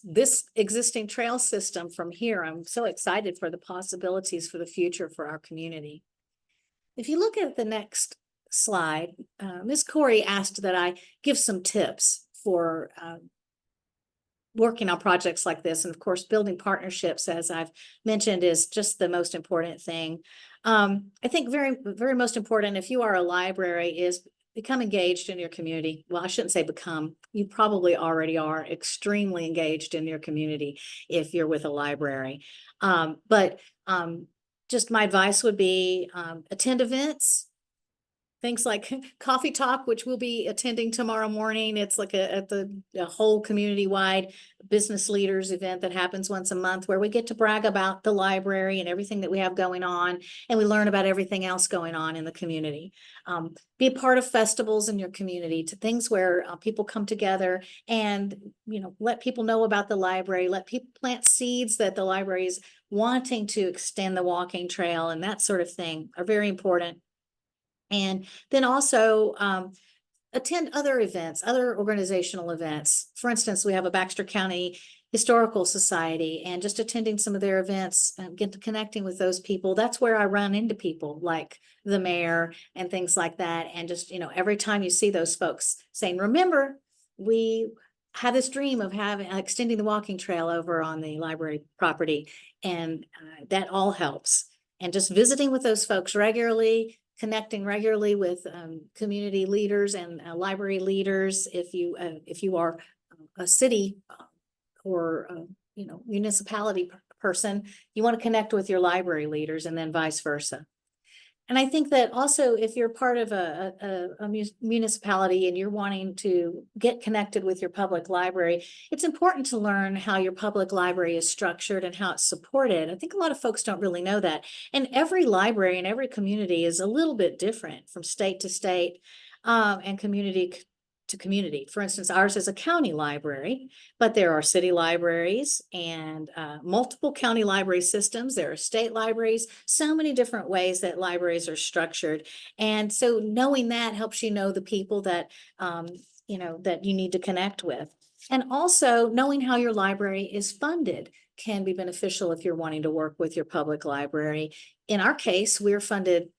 S4: existing trail system from here. I'm so excited for the possibilities for the future for our community. If you look at the next slide, Ms. Corey asked that I give some tips for working on projects like this. And of course, building partnerships, as I've mentioned, is just the most important thing. I think very, very most important, if you are a library, is become engaged in your community. Well, I shouldn't say become. You probably already are extremely engaged in your community if you're with a library. But just my advice would be attend events, things like Coffee Talk, which we'll be attending tomorrow morning. It's like a whole community-wide business leaders event that happens once a month, where we get to brag about the library and everything that we have going on, and we learn about everything else going on in the community. Be a part of festivals in your community, to things where people come together and, you know, let people know about the library, let people plant seeds that the library is wanting to extend the walking trail, and that sort of thing are very important. And then also attend other events, other organizational events. For instance, we have a Baxter County Historical Society, and just attending some of their events and get to connecting with those people. That's where I run into people like the mayor and things like that. And just, you know, every time you see those folks saying, remember, we have this dream of having extending the walking trail over on the library property. And that all helps. And just visiting with those folks regularly, connecting regularly with community leaders and library leaders. If you are a city or you know, municipality person, you want to connect with your library leaders, and then vice versa. And I think that also, if you're part of a municipality and you're wanting to get connected with your public library, it's important to learn how your public library is structured and how it's supported. I think a lot of folks don't really know that. And every library in every community is a little bit different from state to state and community to community. For instance, ours is a county library, but there are city libraries and multiple county library systems. There are state libraries, so many different ways that libraries are structured. And so knowing that helps you know the people that, you know, that you need to connect with. And also knowing how your library is funded can be beneficial if you're wanting to work with your public library. In our case, we're funded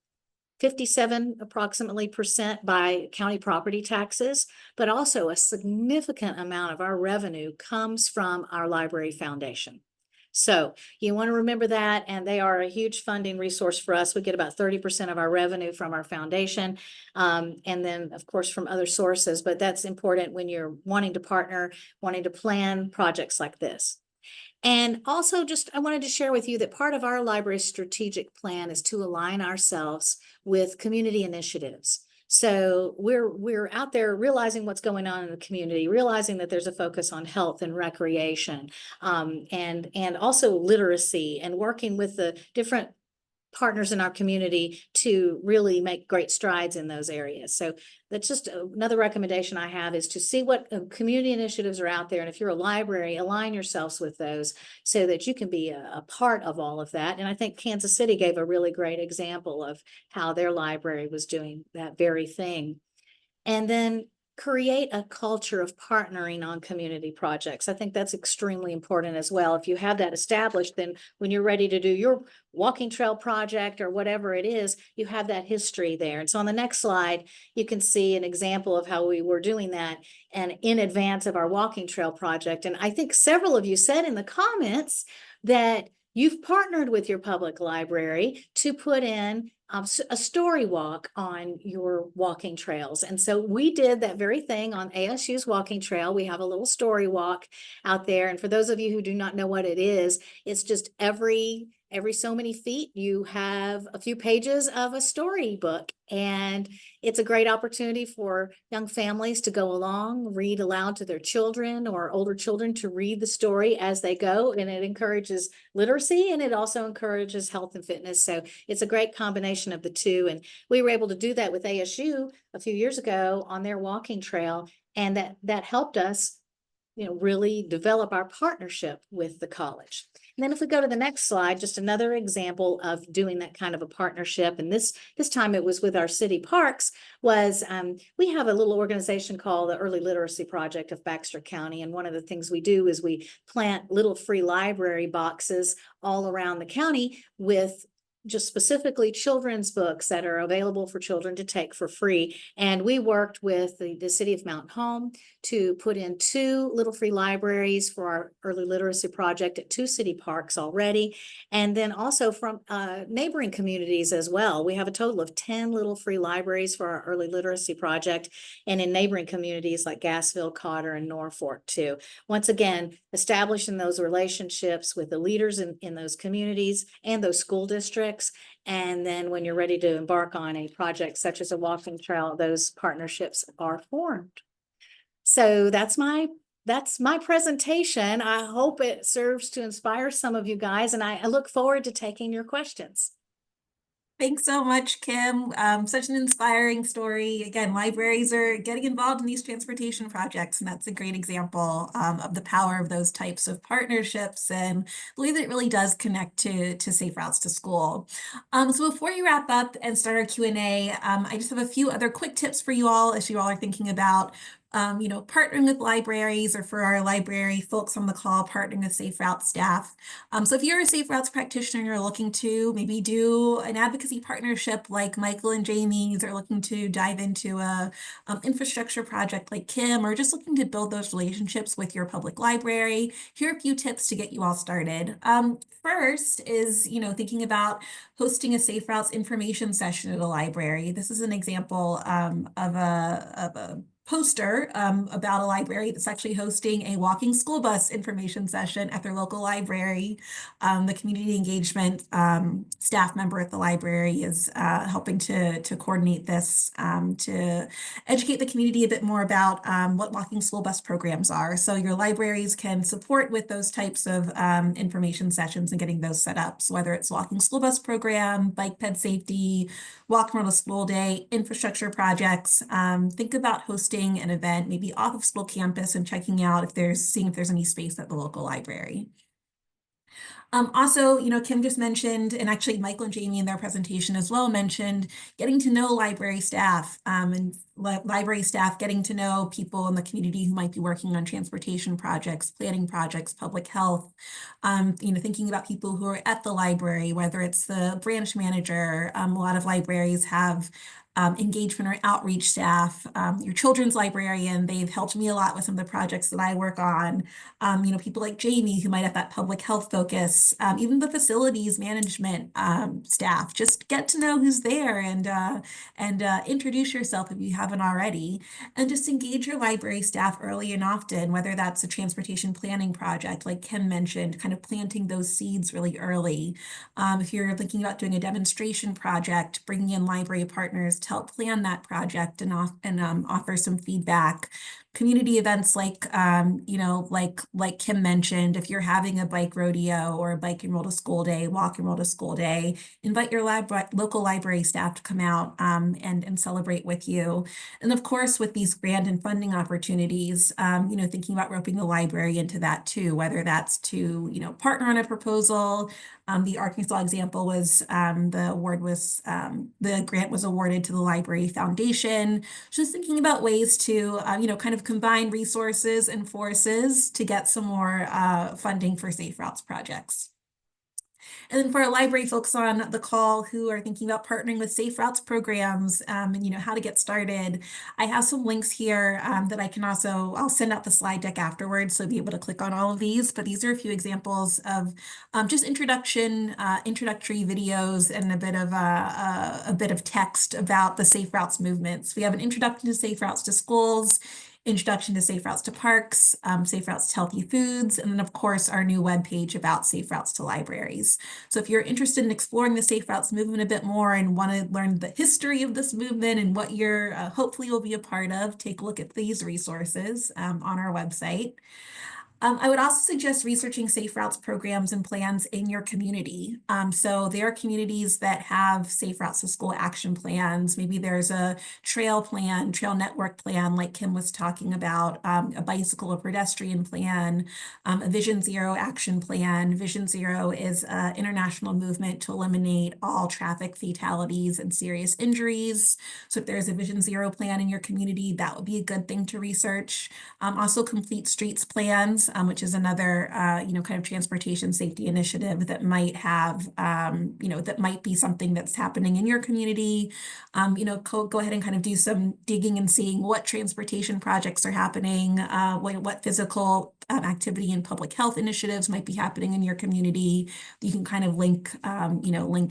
S4: 57 approximately % by county property taxes, but also a significant amount of our revenue comes from our library foundation. So you want to remember that, and they are a huge funding resource for us. We get about 30% of our revenue from our foundation, and then of course from other sources, but that's important when you're wanting to partner, wanting to plan projects like this. And also, just I wanted to share with you that part of our library strategic plan is to align ourselves with community initiatives. So we're out there realizing what's going on in the community, realizing that there's a focus on health and recreation, and also literacy, and working with the different partners in our community to really make great strides in those areas. So that's just another recommendation I have, is to see what community initiatives are out there. And if you're a library, align yourselves with those so that you can be a part of all of that. And I think Kansas City gave a really great example of how their library was doing that very thing. And then create a culture of partnering on community projects. I think that's extremely important as well. If you have that established, then when you're ready to do your walking trail project or whatever it is, you have that history there. And so on the next slide, you can see an example of how we were doing that and in advance of our walking trail project. And I think several of you said in the comments that you've partnered with your public library to put in a story walk on your walking trails. And so we did that very thing on ASU's walking trail. We have a little story walk out there. And for those of you who do not know what it is, it's just every so many feet, you have a few pages of a storybook. And it's a great opportunity for young families to go along, read aloud to their children or older children to read the story as they go. And it encourages literacy, and it also encourages health and fitness. So it's a great combination of the two. And we were able to do that with ASU a few years ago on their walking trail. And that helped us, you know, really develop our partnership with the college. And then if we go to the next slide, just another example of doing that kind of a partnership. And this time it was with our city parks. Was we have a little organization called the Early Literacy Project of Baxter County. And one of the things we do is we plant little free library boxes all around the county with just specifically children's books that are available for children to take for free. And we worked with the city of Mountain Home to put in 2 little free libraries for our early literacy project at 2 city parks already. And then also from neighboring communities as well. We have a total of 10 little free libraries for our early literacy project, and in neighboring communities like Gassville, Cotter, and Norfolk too. Once again, establishing those relationships with the leaders in those communities and those school districts projects. And then when you're ready to embark on a project such as a walking trail, those partnerships are formed. So that's my presentation. I hope it serves to inspire some of you guys, and I look forward to taking your questions.
S1: Thanks so much, Kim. Such an inspiring story. Again, libraries are getting involved in these transportation projects, and that's a great example of the power of those types of partnerships and the way that it really does connect to safe routes to school. So before you wrap up and start our Q&A, I just have a few other quick tips for you all as you all are thinking about partnering with libraries, or for our library folks on the call, partnering with Safe Routes staff. So if you're a Safe Routes practitioner and you're looking to maybe do an advocacy partnership like Michael and Jamie's, or looking to dive into a infrastructure project like Kim, or just looking to build those relationships with your public library, here are a few tips to get you all started. First is, thinking about hosting a Safe Routes information session at a library. This is an example of a poster about a library that's actually hosting a walking school bus information session at their local library. The community engagement staff member at the library is helping to coordinate this to educate the community a bit more about what walking school bus programs are. So your libraries can support with those types of information sessions and getting those set up. So whether it's walking school bus program, bike ped safety, walk model school day, infrastructure projects, think about hosting an event maybe off of school campus and checking out seeing if there's any space at the local library. Also, Kim just mentioned, and actually Michael and Jamie in their presentation as well mentioned, getting to know library staff and library staff getting to know people in the community who might be working on transportation projects, planning projects, public health, thinking about people who are at the library, whether it's the branch manager. A lot of libraries have engagement or outreach staff, your children's librarian. They've helped me a lot with some of the projects that I work on. People like Jamie who might have that public health focus, even the facilities management staff. Just get to know who's there and introduce yourself if you haven't already, and just engage your library staff early and often, whether that's a transportation planning project like Kim mentioned, kind of planting those seeds really early. If you're thinking about doing a demonstration project, bringing in library partners to help plan that project and offer some feedback. Community events like Kim mentioned, if you're having a bike rodeo or a bike enroll to school day, walk enroll to school day, invite your local library staff to come out and celebrate with you. And of course, with these grant and funding opportunities, thinking about roping the library into that too, whether that's to, partner on a proposal. The Arkansas example was the grant was awarded to the Library Foundation. Just thinking about ways to, kind of combine resources and forces to get some more funding for Safe Routes projects. And then for our library folks on the call who are thinking about partnering with Safe Routes programs and how to get started, I have some links here that I can I'll send out the slide deck afterwards, so you'll be able to click on all of these. But these are a few examples of just introductory videos and a bit of text about the Safe Routes movements. We have an introduction to Safe Routes to schools, introduction to Safe Routes to parks, Safe Routes to healthy foods, and then of course our new webpage about Safe Routes to libraries. So if you're interested in exploring the Safe Routes movement a bit more and want to learn the history of this movement and what you're hopefully will be a part of, take a look at these resources on our website. I would also suggest researching Safe Routes programs and plans in your community. So there are communities that have Safe Routes to School action plans. Maybe there's a trail plan, trail network plan, like Kim was talking about, a bicycle or pedestrian plan, a Vision Zero action plan. Vision Zero is an international movement to eliminate all traffic fatalities and serious injuries. So if there's a Vision Zero plan in your community, that would be a good thing to research. Also Complete Streets plans, which is another, kind of transportation safety initiative that might have, that might be something that's happening in your community. Go ahead and kind of do some digging and seeing what transportation projects are happening, what physical activity and public health initiatives might be happening in your community. You can kind of link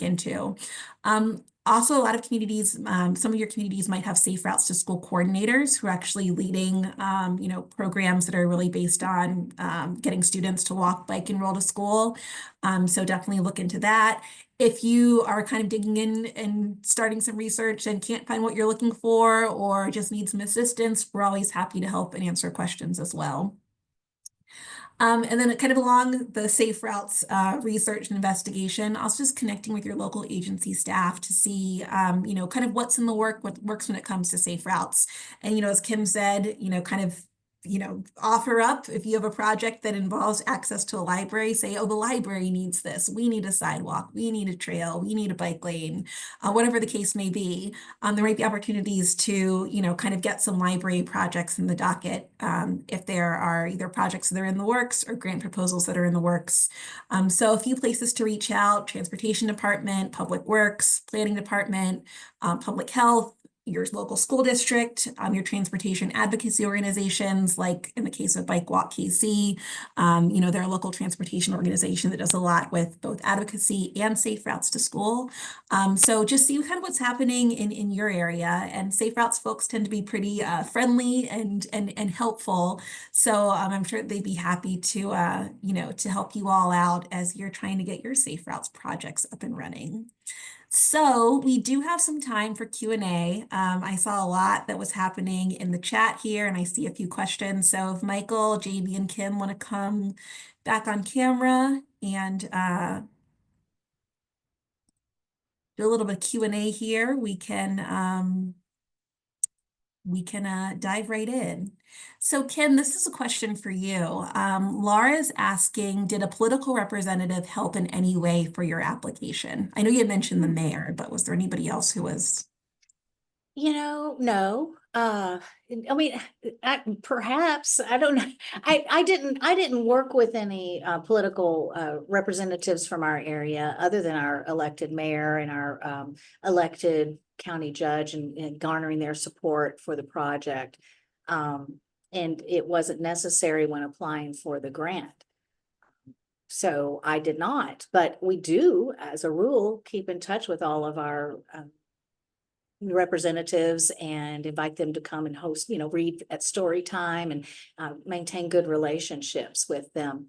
S1: into. Also, a lot of communities, some of your communities might have safe routes to school coordinators who are actually leading, programs that are really based on getting students to walk, bike, and roll to school. So definitely look into that. If you are kind of digging in and starting some research and can't find what you're looking for or just need some assistance, we're always happy to help and answer questions as well. And then kind of along the safe routes research and investigation, also just connecting with your local agency staff to see, kind of what's in the what works when it comes to safe routes. And, as Kim said, kind of offer up if you have a project that involves access to a library, say, oh, the library needs this. We need a sidewalk. We need a trail. We need a bike lane, whatever the case may be. There might be opportunities to, kind of get some library projects in the docket if there are either projects that are in the works or grant proposals that are in the works. So a few places to reach out: Transportation Department, Public Works, Planning Department, Public Health, your local school district, your transportation advocacy organizations, like in the case of Bike Walk KC. They're a local transportation organization that does a lot with both advocacy and safe routes to school. So just see kind of what's happening in your area. And safe routes folks tend to be pretty friendly and helpful. So I'm sure they'd be happy to to help you all out as you're trying to get your safe routes projects up and running. So we do have some time for Q&A. I saw a lot that was happening in the chat here, and I see a few questions. So if Michael, Jamie, and Kim want to come back on camera and do a little bit of Q&A here, we can dive right in. So Kim, this is a question for you. Laura is asking, did a political representative help in any way for your application? I know you had mentioned the mayor, but was there anybody else who was?
S4: No. I mean, perhaps, I don't know. I didn't work with any political representatives from our area other than our elected mayor and our elected county judge and garnering their support for the project. And it wasn't necessary when applying for the grant. So I did not, but we do, as a rule, keep in touch with all of our representatives and invite them to come and host, read at story time and maintain good relationships with them.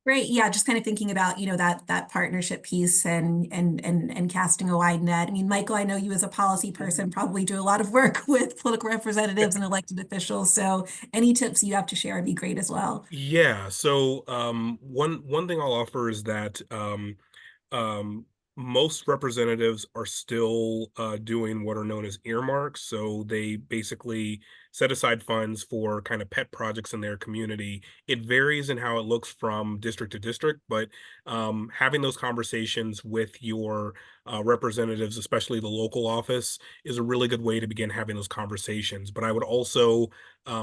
S1: Great. Yeah, just kind of thinking about, that partnership piece and casting a wide net. I mean, Michael, I know you as a policy person probably do a lot of work with political representatives and elected officials. So any tips you have to share would be great as well.
S3: Yeah. So one thing I'll offer is that most representatives are still doing what are known as earmarks. So they basically set aside funds for kind of pet projects in their community. It varies in how it looks from district to district, but having those conversations with your representatives, especially the local office, is a really good way to begin having those conversations. But I would also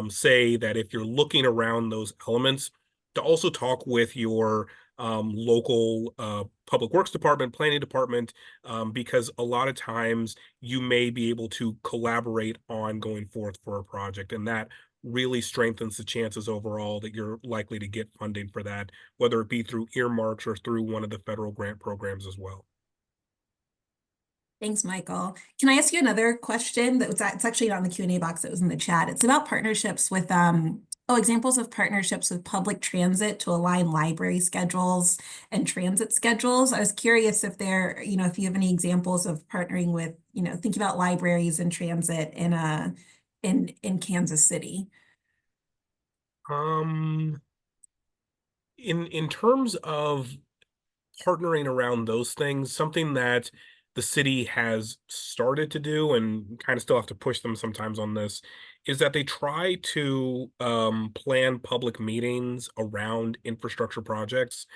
S3: say that if you're looking around those elements, to also talk with your local public works department, planning department, because a lot of times you may be able to collaborate on going forth for a project, and that really strengthens the chances overall that you're likely to get funding for that, whether it be through earmarks or through one of the federal grant programs as well.
S1: Thanks, Michael. Can I ask you another question it's actually not in the Q&A box, that was in the chat. It's about partnerships with examples of partnerships with public transit to align library schedules and transit schedules. I was curious if if you have any examples of partnering with, thinking about libraries and transit in Kansas City.
S3: In terms of partnering around those things, something that the city has started to do and kind of still have to push them sometimes on this is that they try to plan public meetings around infrastructure projects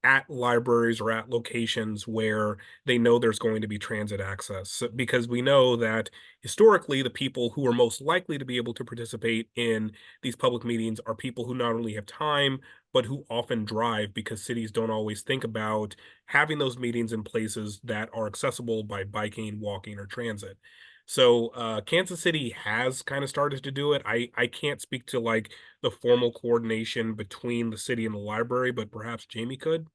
S3: at libraries or at locations where they know there's going to be transit access, because we know that historically the people who are most likely to be able to participate in these public meetings are people who not only have time but who often drive, because cities don't always think about having those meetings in places that are accessible by biking, walking, or transit. So Kansas City has kind of started to do it. I can't speak to like the formal coordination between the city and the library, but perhaps Jamie could.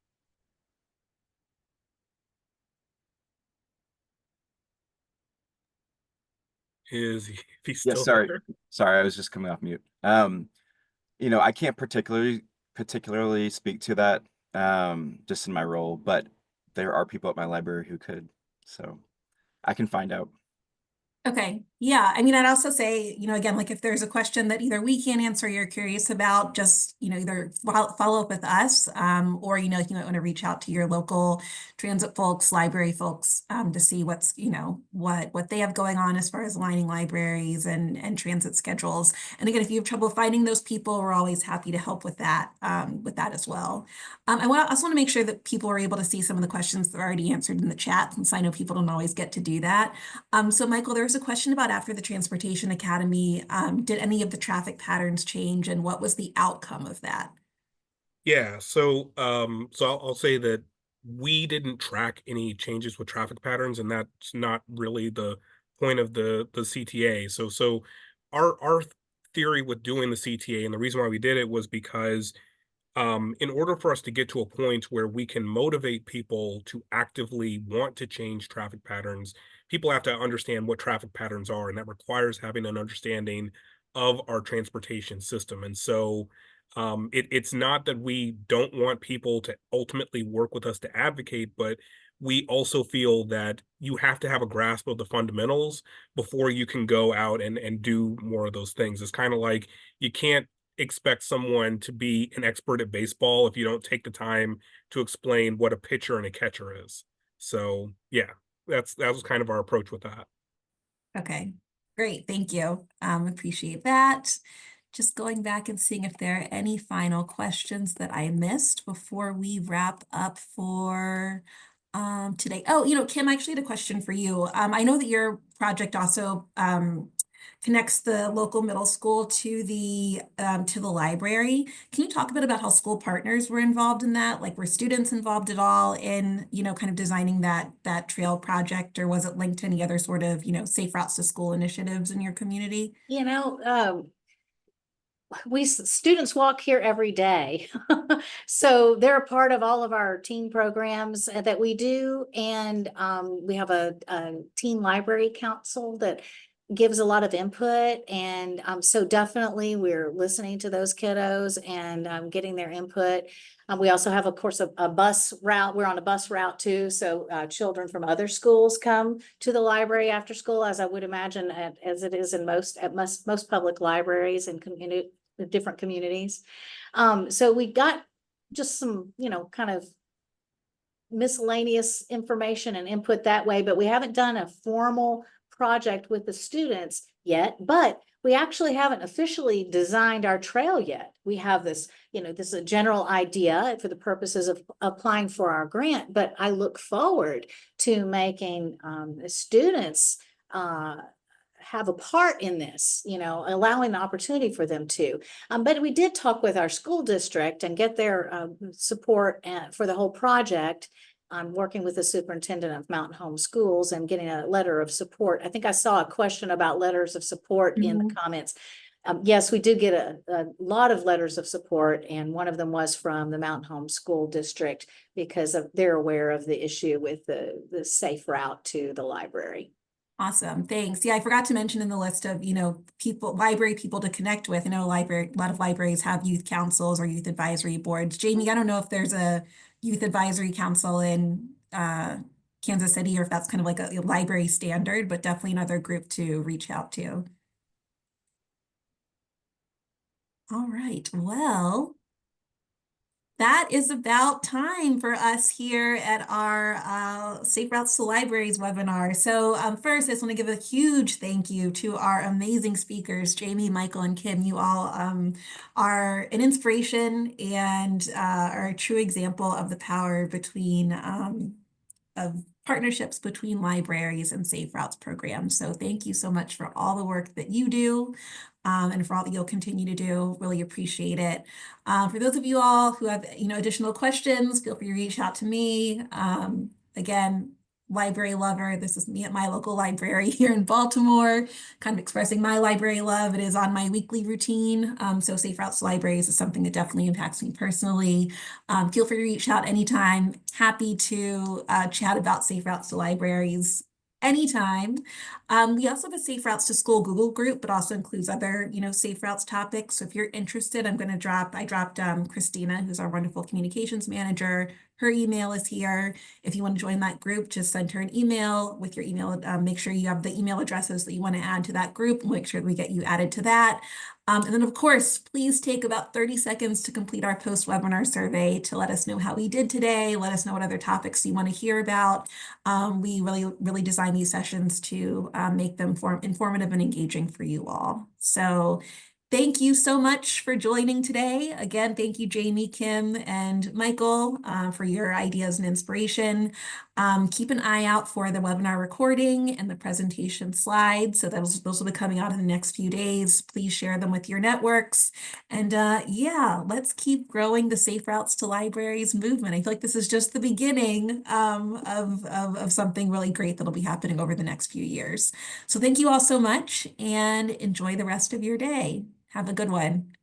S3: Is he, if he's
S2: Yes,
S3: still
S2: sorry.
S3: there?
S2: Sorry, I was just coming off mute. I can't particularly speak to that just in my role, but there are people at my library who could, so I can find out.
S1: Okay, yeah, I mean, I'd also say, again, like if there's a question that either we can't answer, you're curious about, just, either follow up with us, or, if you might want to reach out to your local transit folks, library folks, to see what's, what they have going on as far as aligning libraries and transit schedules. And again, if you have trouble finding those people, we're always happy to help with that as well. I also want to make sure that people are able to see some of the questions that are already answered in the chat, since I know people don't always get to do that. So Michael, there was a question about after the Transportation Academy, did any of the traffic patterns change and what was the outcome of that?
S3: Yeah, so I'll say that we didn't track any changes with traffic patterns, and that's not really the point of the CTA. So our theory with doing the CTA, and the reason why we did it, was because in order for us to get to a point where we can motivate people to actively want to change traffic patterns, people have to understand what traffic patterns are, and that requires having an understanding of our transportation system. And so it's not that we don't want people to ultimately work with us to advocate, but we also feel that you have to have a grasp of the fundamentals before you can go out and do more of those things. It's kind of like you can't expect someone to be an expert at baseball if you don't take the time to explain what a pitcher and a catcher is. So yeah, that was kind of our approach with that.
S1: Okay, great, thank you. Appreciate that. Just going back and seeing if there are any final questions that I missed before we wrap up for today. Oh, Kim, I actually had a question for you. I know that your project also connects the local middle school to the library. Can you talk a bit about how school partners were involved in that? Like, were students involved at all in, kind of designing that trail project, or was it linked to any other sort of, safe routes to school initiatives in your community?
S4: Students walk here every day. So they're a part of all of our teen programs that we do. And we have a teen library council that gives a lot of input. And so definitely we're listening to those kiddos and getting their input. We also have, of course, a bus route. We're on a bus route too. So children from other schools come to the library after school, as I would imagine, as it is in most public libraries and different communities. So we got just some, kind of miscellaneous information and input that way, but we haven't done a formal project with the students yet, but we actually haven't officially designed our trail yet. We have this, this is a general idea for the purposes of applying for our grant, but I look forward to making the students have a part in this, allowing the opportunity for them to. But we did talk with our school district and get their support for the whole project. I'm working with the superintendent of Mountain Home Schools and getting a letter of support. I think I saw a question about letters of support in the comments. Yes, we did get a lot of letters of support, and one of them was from the Mountain Home School District because they're aware of the issue with the safe route to the library.
S1: Awesome, thanks. Yeah, I forgot to mention in the list of, library people to connect with. I know a lot of libraries have youth councils or youth advisory boards. Jamie, I don't know if there's a youth advisory council in Kansas City, or if that's kind of like a library standard, but definitely another group to reach out to. All right, well, that is about time for us here at our Safe Routes to Libraries webinar. So first, I just want to give a huge thank you to our amazing speakers, Jamie, Michael, and Kim. You all are an inspiration and are a true example of the power between of partnerships between libraries and Safe Routes programs. So thank you so much for all the work that you do and for all that you'll continue to do. Really appreciate it. For those of you all who have additional questions, feel free to reach out to me. Again, library lover. This is me at my local library here in Baltimore, kind of expressing my library love. It is on my weekly routine. So Safe Routes to Libraries is something that definitely impacts me personally. Feel free to reach out anytime. Happy to chat about Safe Routes to Libraries anytime. We also have a Safe Routes to School Google group, but also includes other, Safe Routes topics. So if you're interested, I dropped Christina, who's our wonderful communications manager. Her email is here. If you want to join that group, just send her an email with your email. Make sure you have the email addresses that you want to add to that group. We'll make sure we get you added to that. And then, of course, please take about 30 seconds to complete our post-webinar survey to let us know how we did today. Let us know what other topics you want to hear about. We really design these sessions to make them informative and engaging for you all. So thank you so much for joining today. Again, thank you, Jamie, Kim, and Michael, for your ideas and inspiration. Keep an eye out for the webinar recording and the presentation slides. So those will be coming out in the next few days. Please share them with your networks. And yeah, let's keep growing the Safe Routes to Libraries movement. I feel like this is just the beginning of something really great that'll be happening over the next few years. So thank you all so much and enjoy the rest of your day. Have a good one.